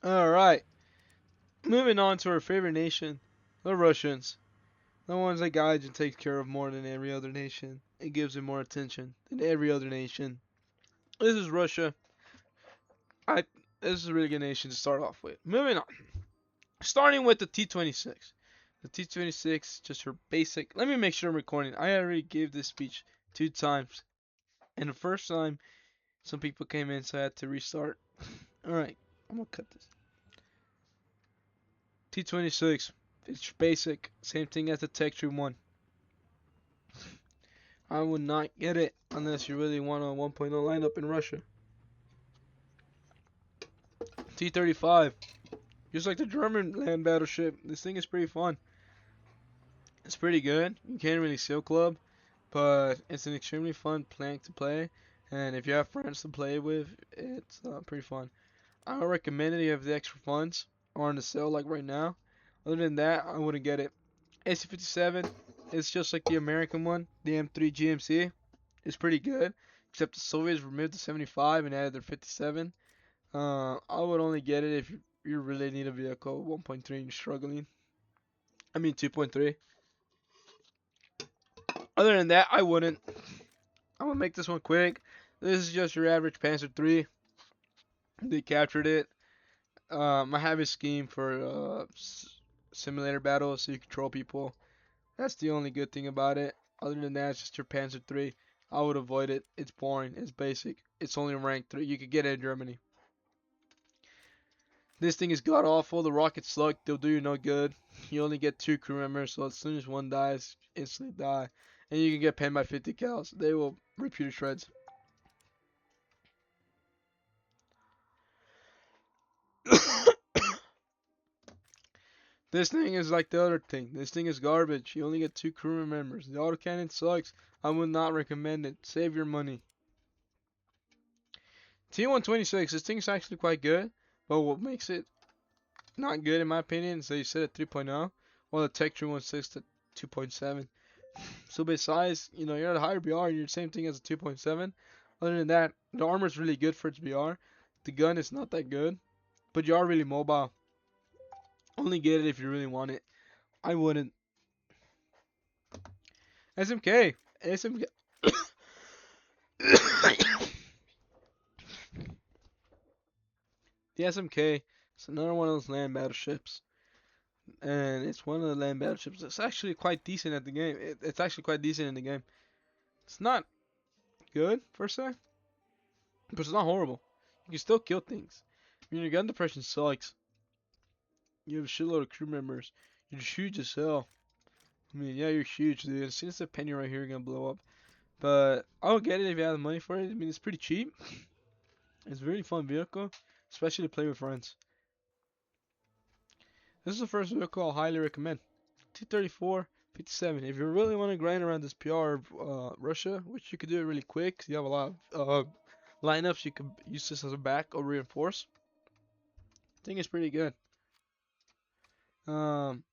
Alright, moving on to our favorite nation, the Russians. The ones that Gaijin takes care of more than every other nation. It gives him more attention than every other nation. This is Russia. I This is a really good nation to start off with. Moving on. Starting with the T-26. The T-26, just her basic. Let me make sure I'm recording. I already gave this speech 2 times. And the first time, some people came in, so I had to restart. Alright, I'm gonna cut this. T-26. It's basic. Same thing as the Tech Tree 1. I would not get it unless you really want a 1.0 lineup in Russia. T-35. Just like the German land battleship, this thing is pretty fun. It's pretty good. You can't really seal club, but it's an extremely fun plank to play. And if you have friends to play with, it's pretty fun. I would recommend it if you have the extra funds or on the sale like right now. Other than that, I wouldn't get it. AC-57, it's just like the American one, the M3 GMC. It's pretty good, except the Soviets removed the 75 and added their 57. I would only get it if you really need a vehicle 1.3 and you're struggling. I mean 2.3. Other than that, I wouldn't. I'm gonna make this one quick. This is just your average Panzer III. They captured it. I have a scheme for simulator battles so you control people. That's the only good thing about it. Other than that, it's just your Panzer III. I would avoid it. It's boring. It's basic. It's only rank 3. You could get it in Germany. This thing is god awful. The rockets suck. They'll do you no good. You only get 2 crew members, so as soon as one dies, instantly die. And you can get pinned by 50 cows. They will rip you to shreds. This thing is like the other thing. This thing is garbage. You only get 2 crew members. The autocannon sucks. I would not recommend it. Save your money. T126. This thing is actually quite good. But what makes it not good in my opinion is they set at 3.0. While the Tech Tree 16 to 2.7. So besides, you're at a higher BR, you're the same thing as a 2.7. Other than that, the armor is really good for its BR. The gun is not that good, but you are really mobile. Only get it if you really want it. I wouldn't. SMK. SMK. The SMK is another one of those land battleships. And it's one of the land battleships that's actually quite decent at the game. It's actually quite decent in the game. It's not good, per se, but it's not horrible. You can still kill things. I mean, your gun depression sucks. You have a shitload of crew members. You're huge as hell. I mean, yeah, you're huge, dude. As soon as the penny right here, you're gonna blow up. But I'll get it if you have the money for it. I mean, it's pretty cheap. It's a really fun vehicle, especially to play with friends. This is the first vehicle I'll highly recommend. T34, 57. If you really want to grind around this PR Russia, which you could do it really quick, 'cause you have a lot of lineups, you could use this as a back or reinforce. I think it's pretty good. Um,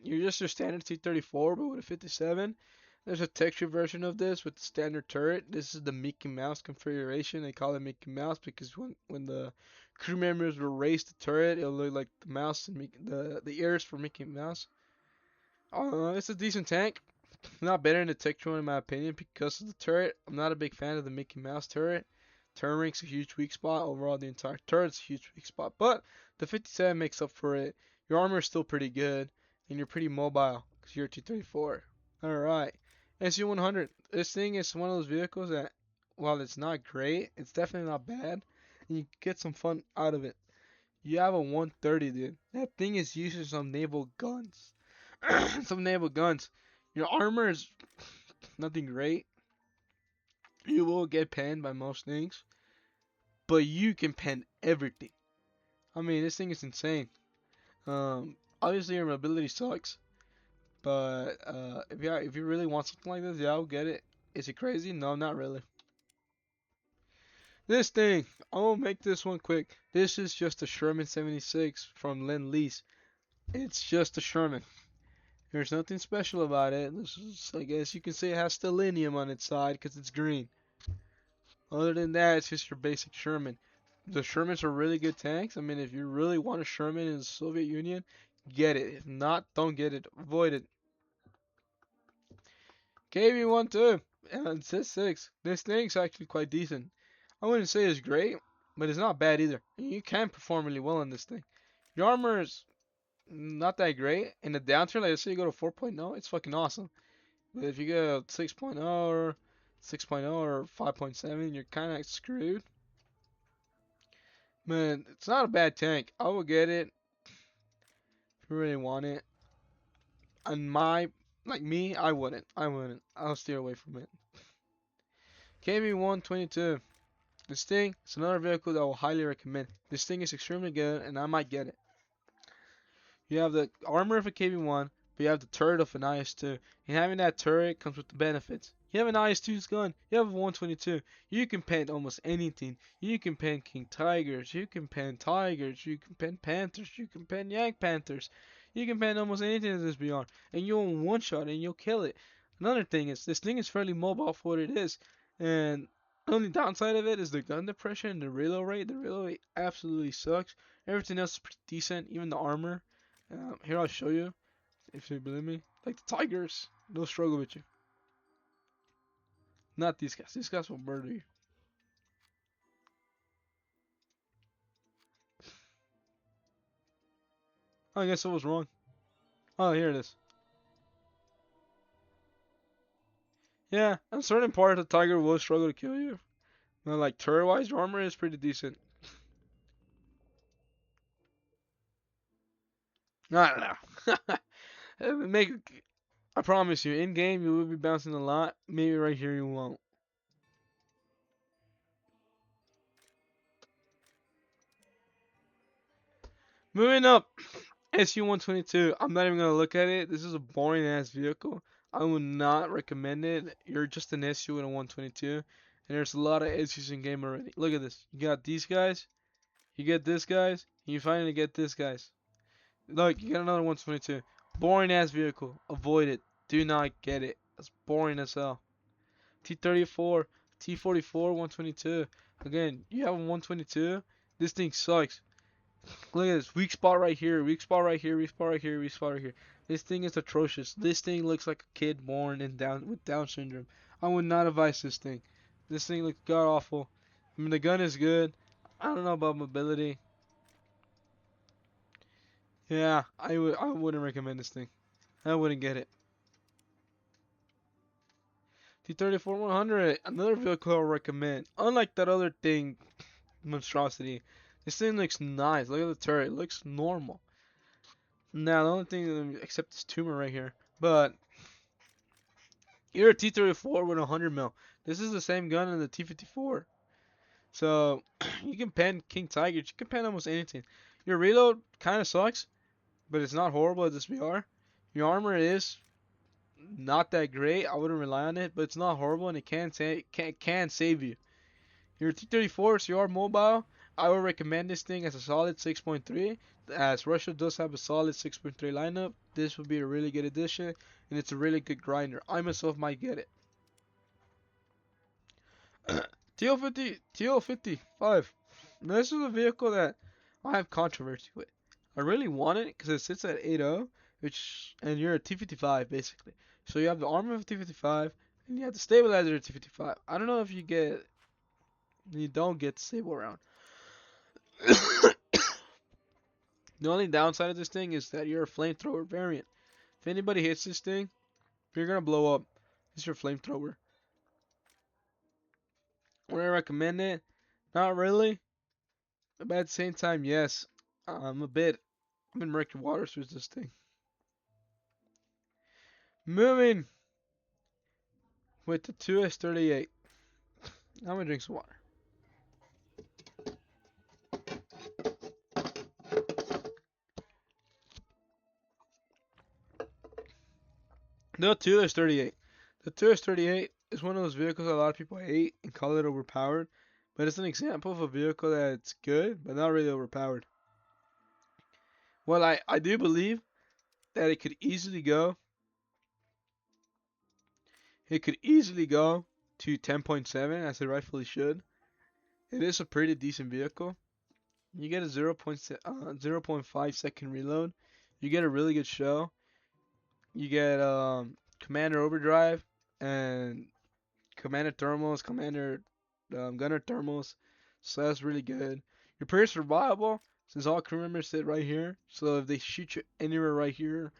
you're just your standard T34, but with a 57. There's a texture version of this with the standard turret. This is the Mickey Mouse configuration. They call it Mickey Mouse because when the crew members will raise the turret, it'll look like the mouse and the ears for Mickey Mouse. It's a decent tank. Not better than the Tech one in my opinion because of the turret. I'm not a big fan of the Mickey Mouse turret. Turn rank's a huge weak spot. Overall, the entire turret's a huge weak spot. But the 57 makes up for it. Your armor is still pretty good, and you're pretty mobile because you're a T34. Alright. SU-100. This thing is one of those vehicles that, while it's not great, it's definitely not bad, and you get some fun out of it. You have a 130, dude. That thing is using some naval guns. Some naval guns. Your armor is nothing great. You will get penned by most things, but you can pen everything. I mean, this thing is insane. Obviously your mobility sucks, but if you really want something like this, yeah, I'll get it. Is it crazy? No, not really. This thing, I'm gonna make this one quick. This is just a Sherman 76 from Lend-Lease. It's just a Sherman. There's nothing special about it. This is, I guess you can say it has stellinium on its side because it's green. Other than that, it's just your basic Sherman. The Shermans are really good tanks. I mean, if you really want a Sherman in the Soviet Union, get it. If not, don't get it. Avoid it. KV-1 too. And Cis 6. This thing's actually quite decent. I wouldn't say it's great, but it's not bad either. You can perform really well on this thing. Your armor is not that great. In the downturn, like let's say you go to 4.0, it's fucking awesome. But if you go 6.0 or 6.0 or 5.7, you're kind of screwed. Man, it's not a bad tank. I will get it if you really want it. And like me, I wouldn't. I wouldn't. I'll steer away from it. KV-122. This thing is another vehicle that I will highly recommend. This thing is extremely good, and I might get it. You have the armor of a KV-1, but you have the turret of an IS-2. And having that turret comes with the benefits. You have an IS-2's gun, you have a 122. You can pen almost anything. You can pen King Tigers, you can pen Tigers, you can pen Panthers, you can pen Yank Panthers. You can pen almost anything in this BR. And you'll one-shot and you'll kill it. Another thing is, this thing is fairly mobile for what it is. And the only downside of it is the gun depression and the reload rate. The reload rate absolutely sucks. Everything else is pretty decent, even the armor. Here I'll show you, if you believe me. Like the Tigers, they'll struggle with you. Not these guys. These guys will murder you. Oh, I guess I was wrong. Oh, here it is. Yeah, on certain parts, the Tiger will struggle to kill you. Now, like turret-wise, your armor is pretty decent. I don't know. Make. I promise you, in game you will be bouncing a lot. Maybe right here you won't. Moving up, SU-122. I'm not even gonna look at it. This is a boring ass vehicle. I would not recommend it. You're just an SU and a 122, and there's a lot of SUs in game already. Look at this. You got these guys. You get this guys. And you finally get this guys. Look, you got another 122. Boring ass vehicle. Avoid it. Do not get it. It's boring as hell. T-34, T-44, 122. Again, you have a 122. This thing sucks. Look at this. Weak spot right here. Weak spot right here. Weak spot right here. Weak spot right here. This thing is atrocious. This thing looks like a kid born with Down syndrome. I would not advise this thing. This thing looks god awful. I mean, the gun is good. I don't know about mobility. Yeah, I wouldn't recommend this thing. I wouldn't get it. T-34 100, another vehicle I recommend. Unlike that other thing, monstrosity, this thing looks nice. Look at the turret, it looks normal. Now the only thing except this tumor right here, but you're a T-34 with 100 mil. This is the same gun in the T-54, so you can pen King Tigers. You can pen almost anything. Your reload kind of sucks, but it's not horrible at this VR. Your armor is not that great. I wouldn't rely on it, but it's not horrible and it can save you. You're T-34, so you are mobile. I would recommend this thing as a solid 6.3. As Russia does have a solid 6.3 lineup, this would be a really good addition, and it's a really good grinder. I myself might get it. TL50, TL55. This is a vehicle that I have controversy with. I really want it because it sits at 8.0, and you're a T55 basically. So you have the armor of a T55, and you have the stabilizer of a T55. I don't know if you don't get stable around. The only downside of this thing is that you're a flamethrower variant. If anybody hits this thing, you're gonna blow up. This is your flamethrower. Would I recommend it? Not really. But at the same time, yes. I'm in murky waters with this thing. Moving with the 2S38. I'm gonna drink some water. The 2S38. The 2S38 is one of those vehicles a lot of people hate and call it overpowered, but it's an example of a vehicle that's good, but not really overpowered. Well, I do believe that it could easily go to 10.7 as it rightfully should. It is a pretty decent vehicle. You get a 0.5 second reload. You get a really good show. You get Commander Overdrive and Commander Thermals, Commander Gunner Thermals. So that's really good. You're pretty survivable since all crew members sit right here. So if they shoot you anywhere right here,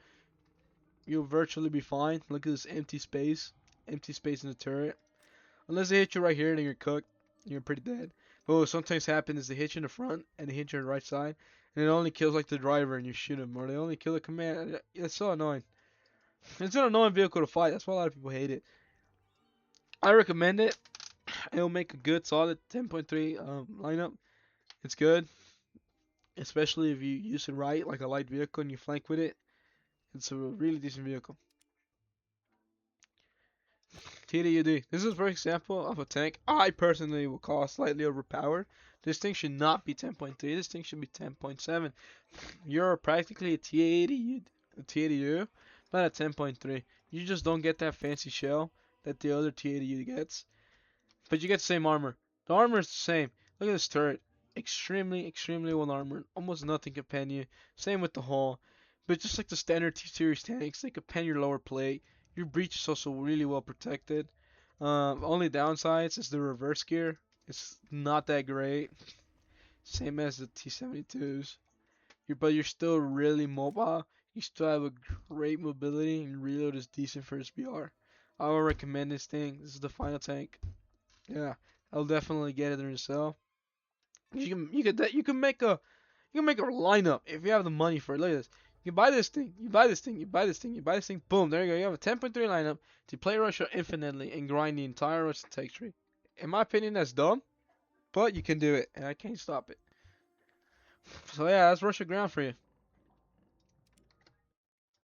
you'll virtually be fine. Look at this empty space. Empty space in the turret. Unless they hit you right here, then you're cooked. You're pretty dead. But what sometimes happens is they hit you in the front and they hit you on the right side. And it only kills like the driver and you shoot him. Or they only kill the command. It's so annoying. It's an annoying vehicle to fight. That's why a lot of people hate it. I recommend it. It'll make a good solid 10.3 lineup. It's good. Especially if you use it right, like a light vehicle and you flank with it. It's a really decent vehicle. TDUD. This is a perfect example of a tank I personally will call slightly overpowered. This thing should not be 10.3. This thing should be 10.7. You're practically a T80U, not a 10.3. You just don't get that fancy shell that the other T80U gets. But you get the same armor. The armor is the same. Look at this turret. Extremely, extremely well armored. Almost nothing can pen you. Same with the hull. But just like the standard T-Series tanks, they can pen your lower plate. Your breach is also really well protected. Only downsides is the reverse gear. It's not that great. Same as the T-72s. But you're still really mobile. You still have a great mobility and reload is decent for SBR. I would recommend this thing. This is the final tank. Yeah, I'll definitely get it yourself. You can make a lineup if you have the money for it. Look at this. You buy this thing, you buy this thing, you buy this thing, you buy this thing. Boom, there you go. You have a 10.3 lineup to play Russia infinitely and grind the entire Russian tech tree. In my opinion, that's dumb, but you can do it, and I can't stop it. So yeah, that's Russia ground for you.